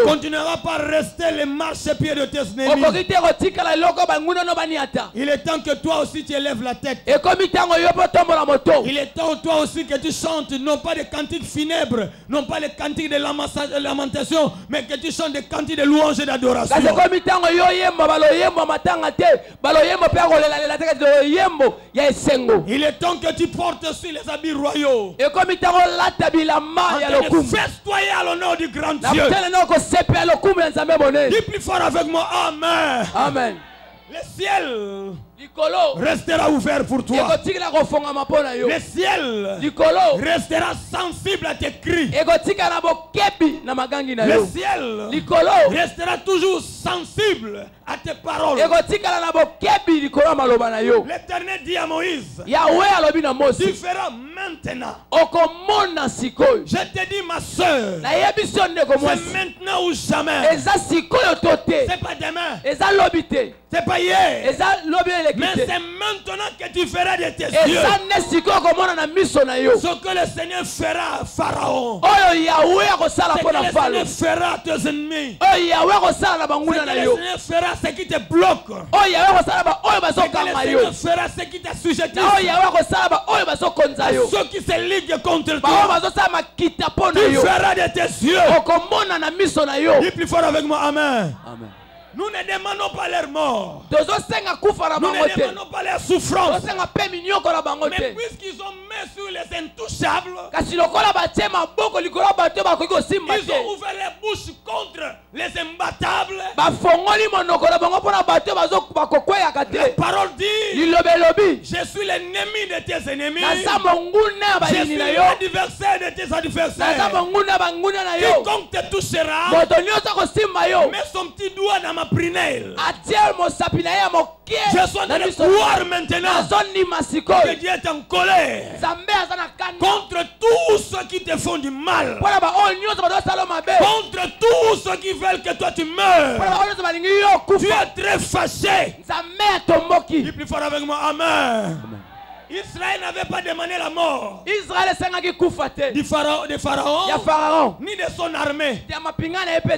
continueras pas à rester les marchepieds de tes ennemis. Il est temps que toi aussi tu élèves la tête. Il est temps toi aussi que tu chantes, non pas des cantiques funèbres, non pas les cantiques de lamentation, mais que tu chantes des cantiques de louange et d'adoration. Il est temps que tu portes aussi les habits royaux. Fais-toi à l'honneur du grand Dieu. Dis plus fort avec moi, Amen. Amen. Le ciel restera ouvert pour toi. Le ciel restera sensible à tes cris. Le ciel restera toujours sensible à tes paroles. L'Éternel dit à Moïse, tu feras maintenant. Je te dis, ma soeur, c'est maintenant ou jamais. C'est pas demain. C'est pas hier. Mais c'est maintenant que tu feras de tes yeux ce que le Seigneur fera à Pharaon. Ce que le Seigneur fera à tes ennemis. Ce que le Seigneur fera ce qui te bloque. Ce que le Seigneur fera ce qui t'assujettit. Ceux qui se liguent contre toi. Tu feras de tes yeux. Dis plus fort avec moi, Amen. Amen. Nous ne demandons pas leur mort. Nous ne demandons pas leur souffrance. Mais puisqu'ils ont mis sur les intouchables, ils ont ouvert les bouches contre les imbattables. La parole dit, je suis l'ennemi de tes ennemis. Je suis l'adversaire de tes adversaires. Quiconque te touchera, mets son petit doigt dans ma prunelle. Je suis en train de croire maintenant que Dieu est en colère contre tous ceux qui te font du mal, contre tous ceux qui veulent que toi tu meurs. Tu es très fâché. Dis plus fort avec moi, Amen. Israël n'avait pas demandé la mort du Pharaon, ni de son armée.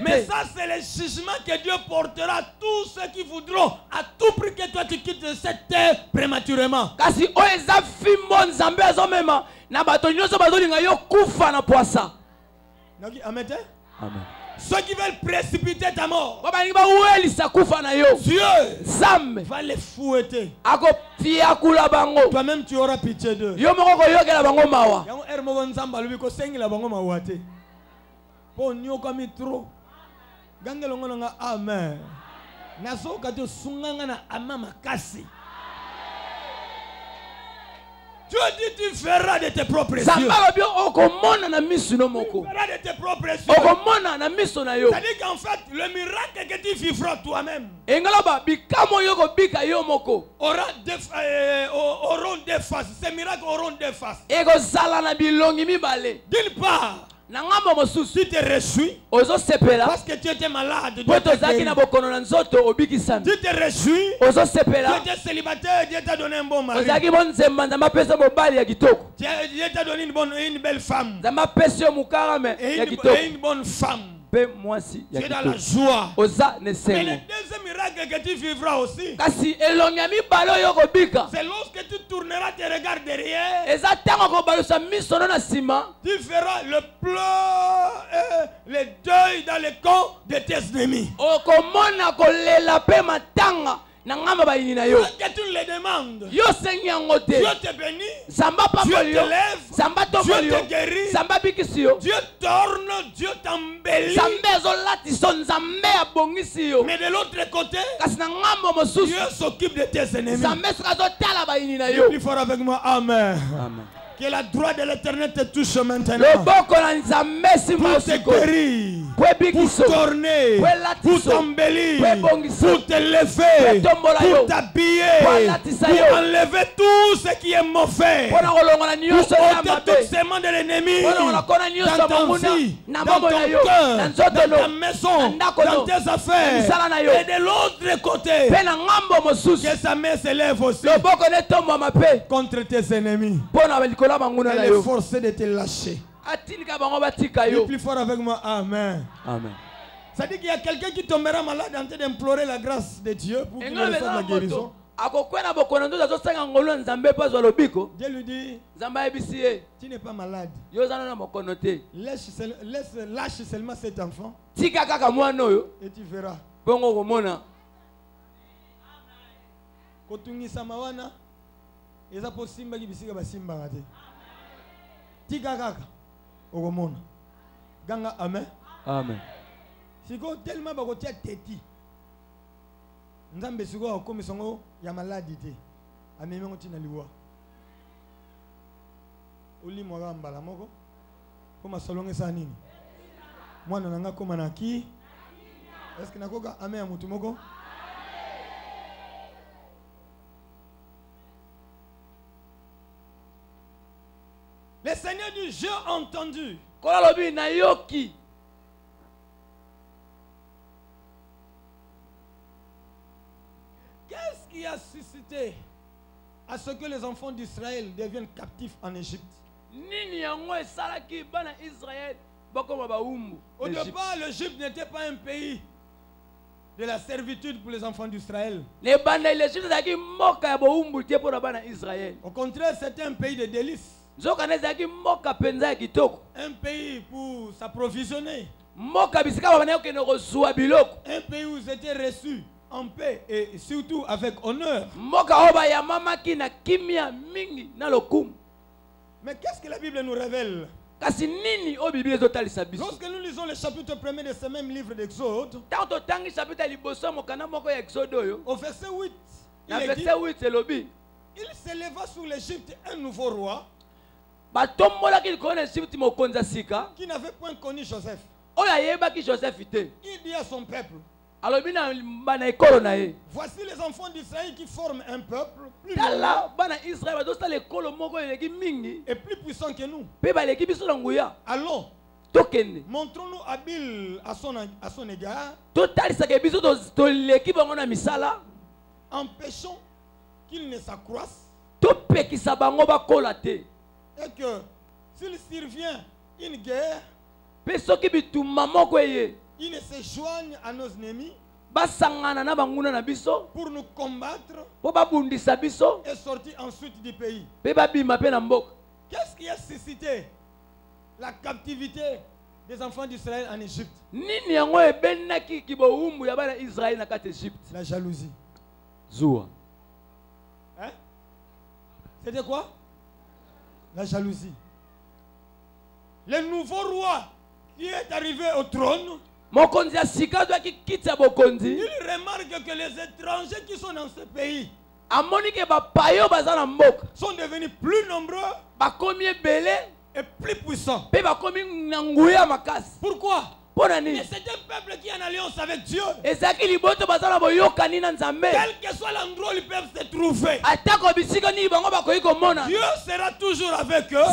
Mais ça, c'est le jugement que Dieu portera à tous ceux qui voudront à tout prix que toi tu quittes cette terre prématurément. Amen. Ceux qui veulent précipiter ta mort, Dieu va les fouetter. Toi-même tu auras pitié d'eux. Amen. Dieu dit tu feras de tes propres yeux. Tu feras de tes propres yeux. C'est-à-dire qu'en fait, le miracle que tu vivras toi-même auront des faces. Ces miracles auront des faces. D'une part, tu te réjouis parce que tu étais malade. Tu te réjouis. Tu étais célibataire. Dieu t'a donné un bon mari. Dieu t'a donné une belle femme. Et une bonne femme. Tu es dans la joie. Mais le deuxième miracle que tu vivras aussi, c'est lorsque tu tourneras tes regards derrière, tu feras le pleur et le deuil dans le camp de tes ennemis. Que tu le demandes, Dieu te bénit, Dieu te lève, Dieu te guérit, Dieu t'orne, Dieu t'embellit. Mais de l'autre côté, Dieu s'occupe de tes ennemis. Dis plus fort avec moi, Amen. Amen. Que la droite de l'Éternel te touche maintenant. Pour te guérir, pour t'orner, pour t'embellir, pour te lever, pour t'habiller, pour enlever tout ce qui est mauvais, pour ôter tout sément de l'ennemi dans ta vie, dans ton cœur, dans ta maison, dans tes affaires. Et de l'autre côté, que sa main se lève aussi contre tes ennemis. Elle est forcée de te lâcher. Dis plus fort avec moi, Amen. Amen. Ça dit qu'il y a quelqu'un qui tombera malade en train d'implorer la grâce de Dieu pour qu'il reçoive la guérison. Dieu lui dit, tu n'es pas malade. Lâche seulement cet enfant et tu verras. Kotungisa mawana eza po simba ki bisika basimba ngate. Tika kaka okomona. Ganga amen. Amen. Siko tellement bakotia teti. Nzambe siko akomisa ngo ya maladi te. Ameme ngo tina liwa. Oli mwa mbala moko. Koma solonge sa nini? Mwana nanga koma na ki? Est-ce que nakoka amen ya mutu moko? Le Seigneur dit, j'ai entendu. Qu'est-ce qui a suscité à ce que les enfants d'Israël deviennent captifs en Égypte? Au départ, l'Égypte n'était pas un pays de la servitude pour les enfants d'Israël. Au contraire, c'était un pays de délices. Un pays pour s'approvisionner. Un pays où ils étaient reçus en paix et surtout avec honneur. Mais qu'est-ce que la Bible nous révèle? Lorsque nous lisons le chapitre 1er de ce même livre d'Exode, au verset 8, il s'éleva sur l'Égypte un nouveau roi qui n'avait point connu Joseph. Il dit à son peuple, voici les enfants d'Israël qui forment un peuple plus et plus puissant que nous. Allons, montrons-nous habiles à son égard. Empêchons qu'il ne s'accroisse. Et que s'il survient une guerre, il ne se joigne à nos ennemis pour nous combattre et sortir ensuite du pays. Qu'est-ce qui a suscité la captivité des enfants d'Israël en Égypte? La jalousie. Hein? C'était quoi? La jalousie. Le nouveau roi qui est arrivé au trône, il remarque que les étrangers qui sont dans ce pays sont devenus plus nombreux et plus puissants. Pourquoi? Mais c'est un peuple qui est en alliance avec Dieu. Quel que soit l'endroit où ils peuvent se trouver, Dieu sera toujours avec eux.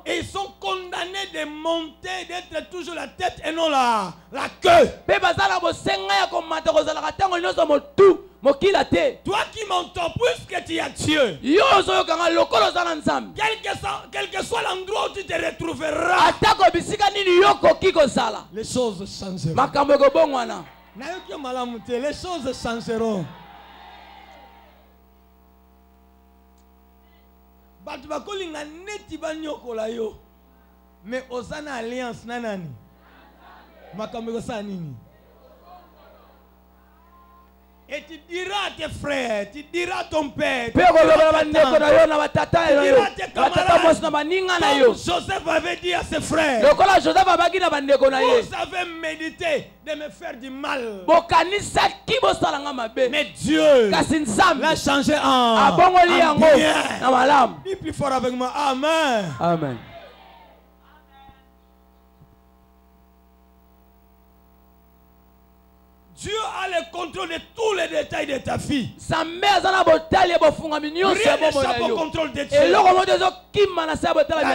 Et ils sont condamnés de monter, d'être toujours la tête et non la queue. Toi qui m'entends, puisque tu as Dieu, quel que soit l'endroit où tu te retrouveras, les choses changeront. Les choses changeront. Mais osana alliance nanani makambo sanini. Et tu diras à tes frères, tu diras à ton père, tu diras à tes camarades, comme Joseph avait dit à ses frères, vous avez médité de me faire du mal. Mais Dieu l'a changé en bien. Dis plus fort avec moi, Amen. Amen. Dieu a le contrôle de tous les détails de ta vie. Sa mère a Rien n'échappe au contrôle de Dieu. La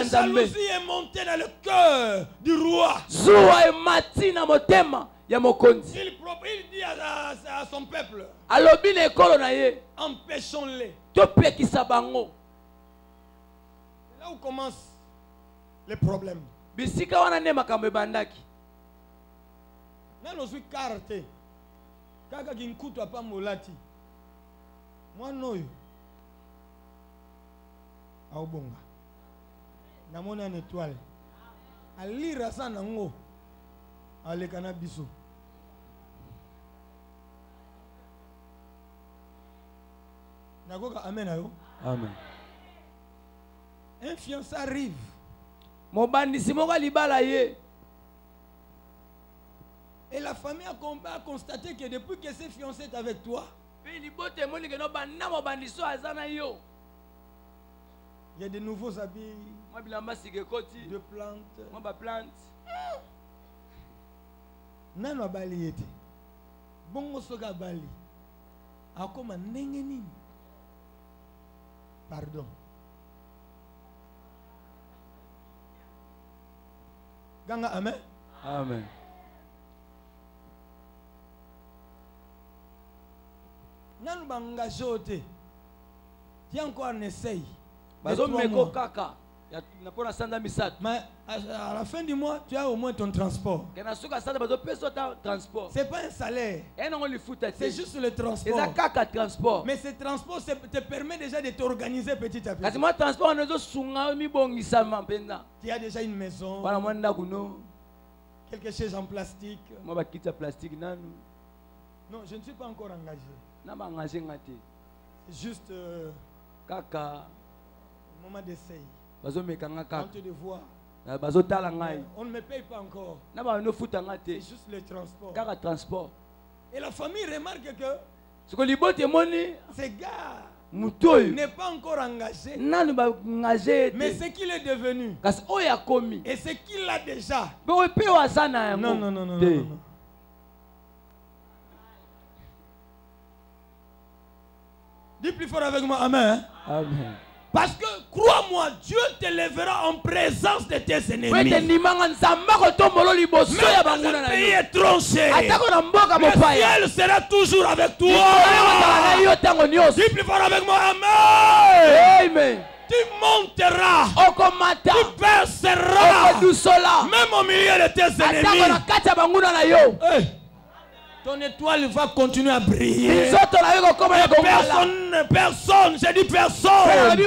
jalousie est montée dans le cœur du roi. Il dit à son peuple, empêchons-les. C'est là où commencent les problèmes. Nano suis carte. Kaka kinkutu apa molati. Moi noyo. Aubonga. Namona une étoile. Alira sa nango. Ale canabiso. Nagoka amen ayo. Amen. Un fiancé arrive. Mon bandisi moka libala ye. Et la famille a constaté que depuis que ce fiancé est avec toi, il y a de nouveaux habits, de plantes. Nano bali yete. Bongo soga bali. Akoma nengeni. Pardon. Ganga amen. Amen. Nanu bangage ote. Tiens encore un essai. Bazo meko kaka. Mais à la fin du mois, tu as au moins ton transport. C'est pas un salaire. C'est juste le transport. Mais ce transport te permet déjà de t'organiser petit à petit. Tu as déjà une maison, quelque chose en plastique. Non, je ne suis pas encore engagé. C'est juste un moment d'essai. On te voit. On ne me paye pas encore. C'est juste le transport. Et la famille remarque que ce gars n'est pas encore engagé. Mais ce qu'il est devenu et ce qu'il a déjà. Non. Dis plus fort avec moi, amen. Amen. Parce que, crois-moi, Dieu te lèvera en présence de tes ennemis. Même quand le pays est tronché, le ciel sera toujours avec toi. Dis plus fort avec moi, amen. Tu monteras, tu perceras, même au milieu de tes ennemis. Ton étoile va continuer à briller. Personne, j'ai dit personne, ni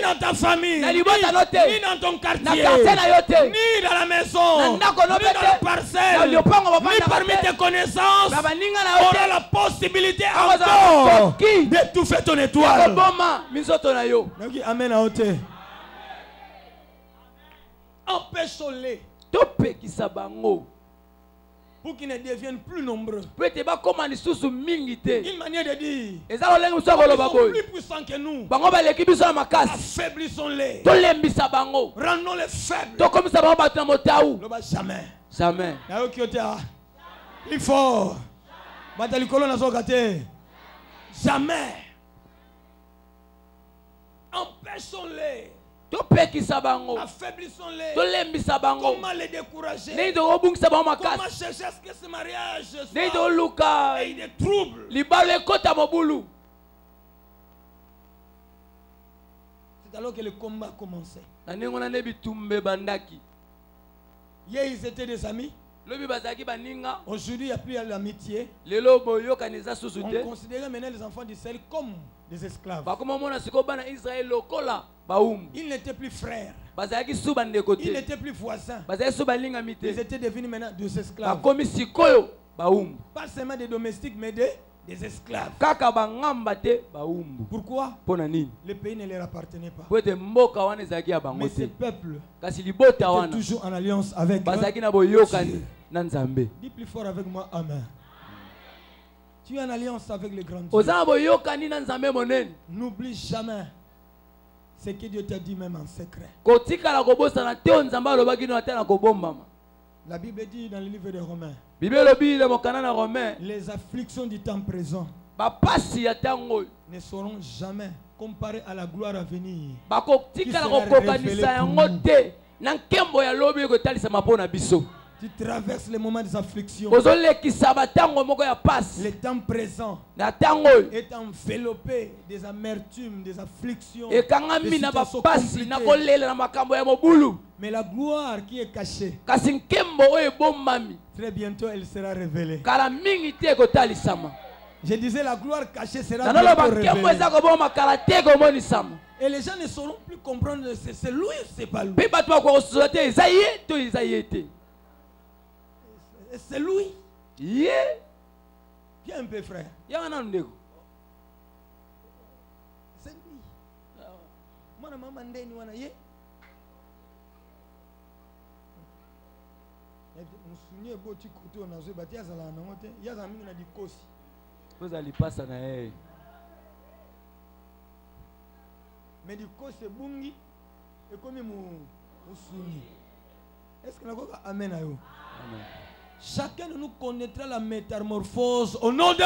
dans ta famille, ni dans ton quartier, ni dans la maison, ni dans la parcelle, ni parmi tes connaissances, aura la possibilité encore d'étouffer ton étoile. Amen. Empêche-les pour qu'ils ne deviennent plus nombreux. Une manière de dire, ils sont plus puissants que nous. Affaiblissons-les. Rendons-les faibles. Jamais. Jamais. Il faut. Jamais. Empêchons-les. Affaiblissons-les. Comment les décourager? Comment chercher à ce que ce mariage soit et des troubles? C'est alors que le combat a commencé. Hier ils étaient des amis. Aujourd'hui il n'y a plus l'amitié. On considérait maintenant les enfants d'Israël comme des esclaves. Ils n'étaient plus frères. Ils n'étaient plus voisins. Ils étaient devenus maintenant des esclaves. Pas seulement des domestiques, mais des esclaves. Pourquoi? Le pays ne leur appartenait pas. Mais ce peuple était toujours en alliance avec Dieu. Dis plus fort avec moi, amen. Tu es en alliance avec le grand Dieu. N'oublie jamais ce que Dieu t'a dit même en secret. La Bible dit dans le livre de Romains, les afflictions du temps présent ne seront jamais comparées à la gloire à venir qui sera révélée pour nous. Tu traverses les moments des afflictions. Le temps présent est enveloppé des amertumes, des afflictions, des situations compliquées. Mais la gloire qui est cachée, très bientôt elle sera révélée. Je disais la gloire cachée sera bientôt révélée. Et les gens ne sauront plus comprendre c'est lui ou c'est pas lui. C'est lui. Yeah. Viens un peu, frère. C'est lui. Moi, je vous allez passer na yeye. Mais du coup c'est bungi et comme musuni. Est-ce que nous amen ayo? Amen. Chacun de nous connaîtra la métamorphose au nom de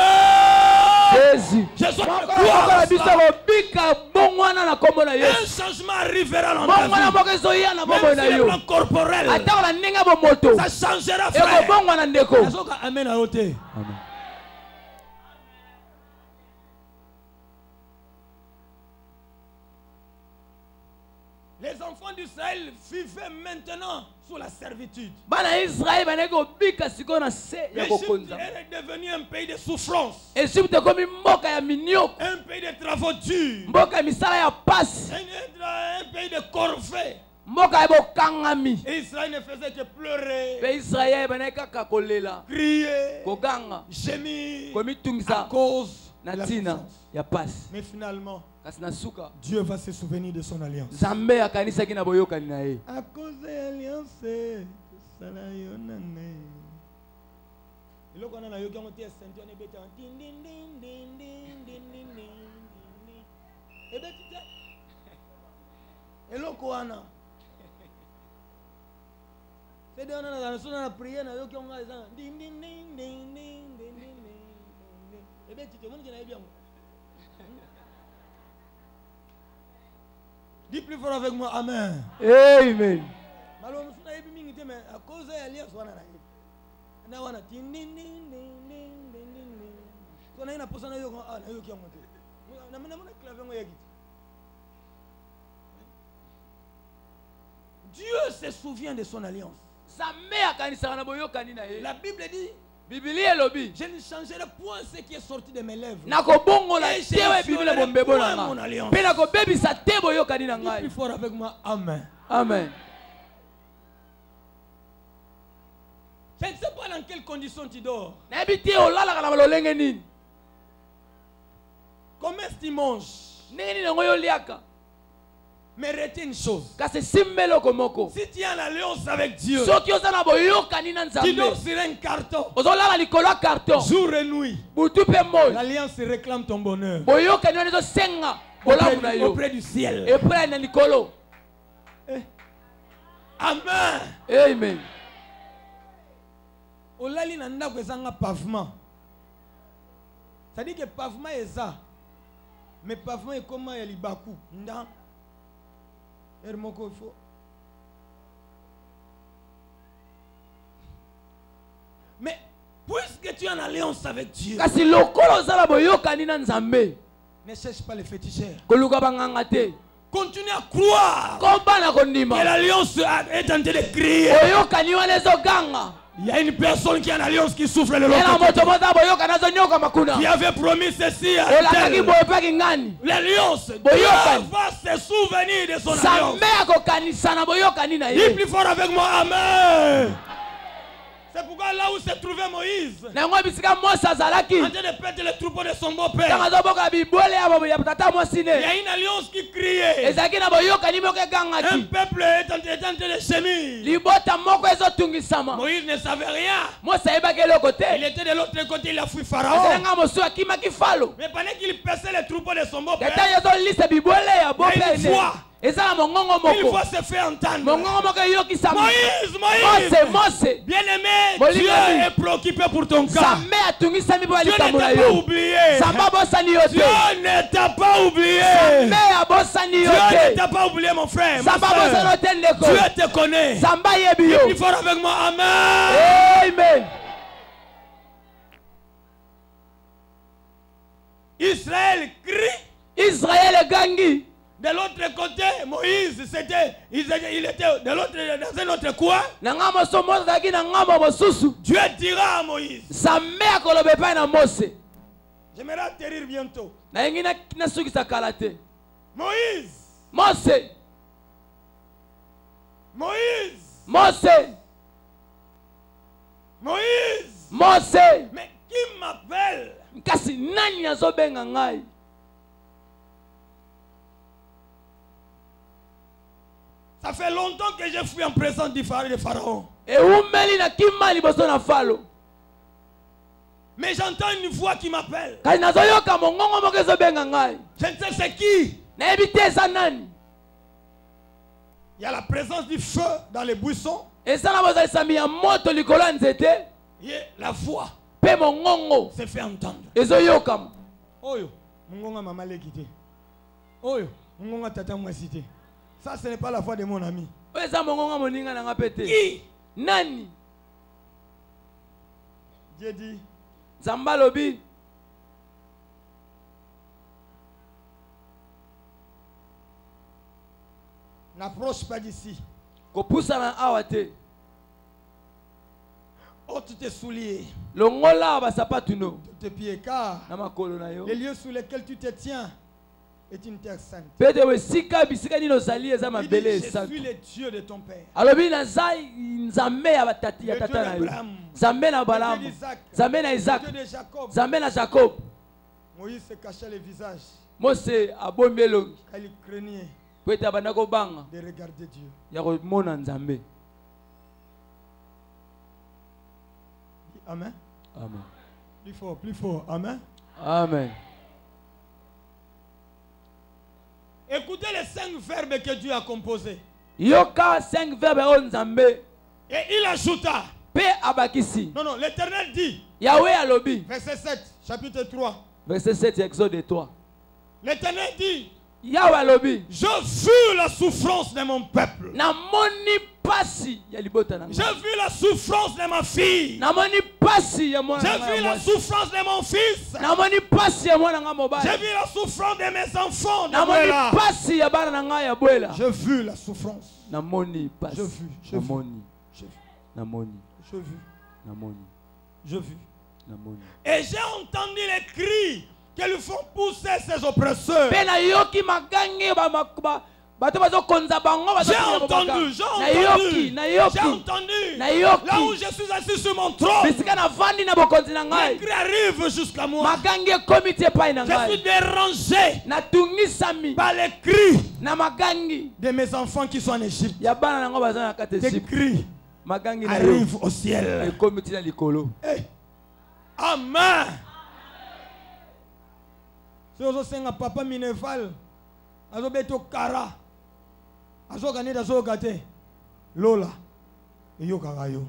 Jésus. Jésus. Un changement arrivera dans ta vie. Même sur le plan corporel, ça changera, frère. Amen ayo te. Amen. Les enfants d'Israël vivaient maintenant sous la servitude. L'Égypte est devenu un pays de souffrance. Un pays de travaux durs. Un pays de corvée. Et Israël ne faisait que pleurer, crier, gémir à cause de la souffrance. Mais finalement, Dieu va se souvenir de son alliance. À cause de l'alliance, dis plus fort avec moi, amen. Amen. Dieu se souvient de son alliance. La Bible dit, je ne changerai point ce qui est sorti de mes lèvres. Et je ne ferai point mon alliance. Dis plus fort avec moi, amen. Amen. Je ne sais pas dans quelles conditions tu dors. Comment est-ce que tu manges? Mais retiens une chose. Si tu as l'alliance avec Dieu, tu dors sur un carton. Jour et nuit. L'alliance réclame ton bonheur. Auprès du ciel. Amen. Amen. Olali na ndako ezanga pavement. Ça dit que pavement est ça. Mais pavement est comme ya libaku. Nda. Ermoko fo. Mais puisque tu es en alliance avec Dieu, ne cherche pas les féticheurs. Continue à croire que l'alliance est en train de crier. Il y a une personne qui a une alliance qui souffre de l'autre côté. Qui avait promis ceci à elle. L'alliance, Dieu va se souvenir de son alliance. Dis plus fort avec moi, amen. C'est pourquoi là où se trouvait Moïse, en train de perdre les troupeaux de son beau-père, il y a une alliance qui criait. Un peuple est en train de gémir. Moïse ne savait rien. Il était de l'autre côté, il a fui Pharaon. Mais pendant qu'il perçait les troupeaux de son beau-père, il y a une voix Il faut se faire entendre. Moïse, bien-aimé, Dieu est préoccupé pour ton cas. Dieu ne t'a pas oublié. Dieu ne t'a pas oublié. Dieu ne t'a pas oublié, mon frère. Ma soeur. Dieu te connaît. Il faut avec moi. Amen. Amen. Israël crie. Israël gangi. De l'autre côté, Moïse, il était dans un autre coin. Dieu dira à Moïse. J'aimerais atterrir bientôt. Moïse. Mais qui m'appelle? Ça fait longtemps que je suis en présence du Pharaon. Mais j'entends une voix qui m'appelle. Je ne sais c'est qui. Il y a la présence du feu dans les buissons. Et la voix se fait entendre. Oyo, mungonga mama lekite. Oyo, mungonga tata mwasite. Ça, ce n'est pas la voix de mon ami. Qui? Nani? Dieu dit. Zambalobi. N'approche pas d'ici. Ôte tes souliers. Tes pieds, car les lieux sous lesquels tu te tiens est une terre sainte. Il dit, je suis le Dieu de ton père. Le Dieu d'Abraham, le Dieu d'Isaac, le Dieu de Jacob. Moïse se cachait le visage. Car il craignait de regarder Dieu. Amen. Amen. Plus fort, plus fort. Amen. Amen. Écoutez les 5 verbes que Dieu a composés. Yoka 5 verbes onzambe. Et il ajouta. Pe abakisi. Non, non, l'Éternel dit. Yahweh alobi. Verset 7, chapitre 3. Verset 7, Exode 3. L'Éternel dit. Yahweh alobi. Je vis la souffrance de mon peuple. Na moni pasi ya libota na. Je vis la souffrance de ma fille. Na moni pasi ya mwana. Je vis la souffrance de mon fils. Na moni pasi ya mwana nga mobile. Je vis la souffrance de mes enfants. Na moni pasi ya bana nga ya bwela. Je vis la souffrance. Na moni pasi. Je vis. Na moni. Je vis. Na moni. Je vis. Na moni. Je vis. Na moni. Et j'ai entendu les cris qu'elles font pousser ses oppresseurs. J'ai entendu. Là où je suis assis sur mon trône, les cris arrivent jusqu'à moi. Je suis dérangé par les cris de mes enfants qui sont en Égypte. Des cris arrivent au ciel. Hey. Amen. Si vous avez papa Mineval, vous avez Kara, vous avez Lola, et Yokarayo.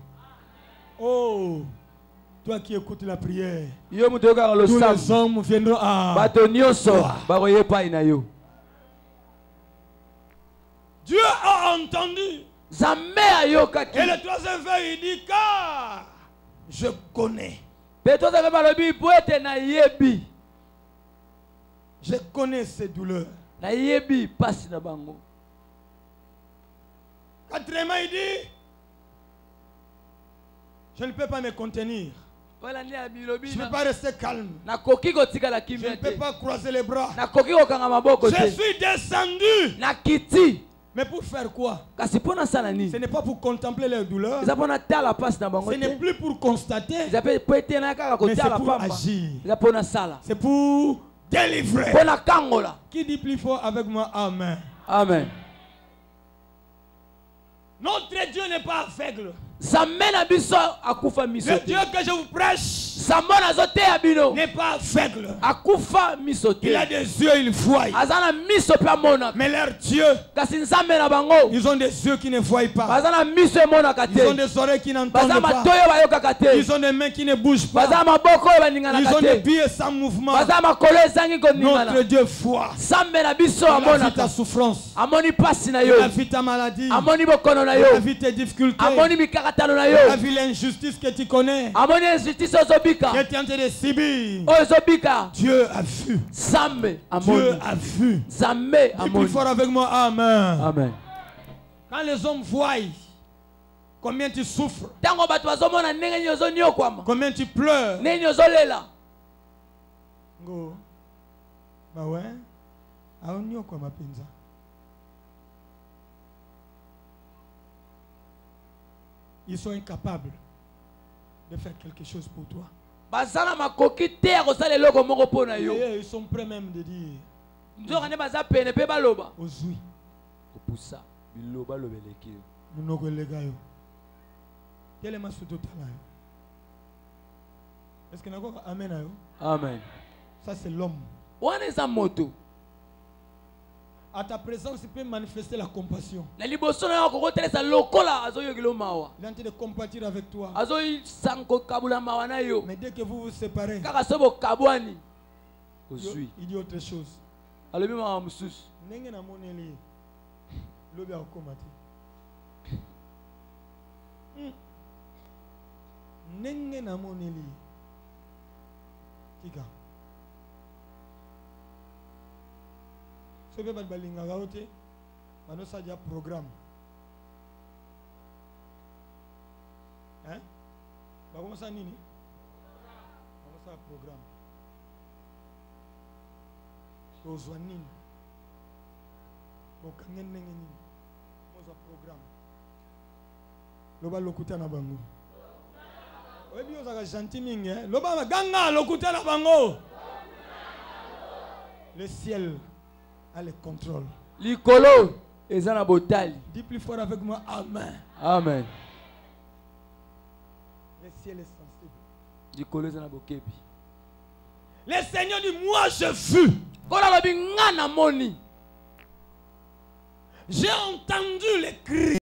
Oh, toi qui écoutes la prière, tous les hommes viendront à Dieu a entendu. Et le troisième vers, il dit, car je connais. Je connais ces douleurs. Quatrièmement, il dit, je ne peux pas me contenir. Je ne peux pas rester calme. Je ne peux pas croiser les bras. Je suis descendu. Mais pour faire quoi? Ce n'est pas pour contempler leurs douleurs. Ce n'est plus pour constater. Mais c'est pour agir. C'est pour délivrer. Qui dit plus fort avec moi? Amen. Amen. Notre Dieu n'est pas aveugle. Le Dieu que je vous prêche, n'est pas aveugle. Akufa misote. Il a des yeux, il voit. Azana miso pe amona. Mais leur Dieu, Kasi nzambe na bango. ils ont des yeux qui ne voient pas. Bazana miso emona kate. Ils ont des oreilles qui n'entendent pas. Bazama toyo bayoka kate. Ils ont des mains qui ne bougent pas. Bazama boko baningana kate. Ils ont des pieds sans mouvement. Bazama kolo ezangi koningana. Notre Dieu voit. Sambe na biso Il a amona. vu ta souffrance. Amoni pasi na yo. Il a vu ta maladie. Amoni bokono na Il yo. a vu tes difficultés. Amoni mikakatano na yo. Il a vu l'injustice que tu connais. Amoni injustice ozobika. Que tu es en train de subir. Ozobika. Dieu a vu. Sambe amoni. Dieu a vu. Zambe Dis amoni. plus fort avec moi. Amen. Amen. Quand les hommes voient combien tu souffres, Tango batu bazomona ndenge nyozo nyokwama. combien tu pleures, Ndenge nyozo lela. Ngo. Bah ouais. Aonyo kwa mapenza. Ils sont incapables de faire quelque chose pour toi. Bazana makoki te akosala eloko moko pona yo. Et ils sont prêts même de dire. Nzoka ne baza pene pe baloba. Ozui. Opusa. Biloba lobeleki. Munoko lega yo. Tellement sous total yo. Est-ce que nako amen yo? Amen. Ça c'est l'homme. Wana eza moto. À ta présence, il peut manifester la compassion. Na liboso na yo kokotelesa lokola azoyokilo mawa. Il est en train de compatir avec toi. Azoyi sanko kabula mawa na yo. Mais dès que vous vous séparez, Kaka sobo kabwani. il dit autre chose. Alobi mawa mususu. Nenge na moneli. Lobi akomati. Nenge na moneli. Kika. Sobe bat balinga gaote. Mano sadia programme. Hein? Ba comment ça nini? Comment ça programme? Ozwa nini? Bokangen nenge nini? Moza programme. Loba lokuta na bango. Oyebi ozaka gentil mingi, hein? Loba ganga lokuta na bango. Le ciel a le contrôle. Likolo ezana botali. Dis plus fort avec moi, amen. Amen. Le ciel est sensible. Likolo ezana bokebi. Le Seigneur dit, moi j'ai vu. Kola lobi ngana moni. J'ai entendu les cris.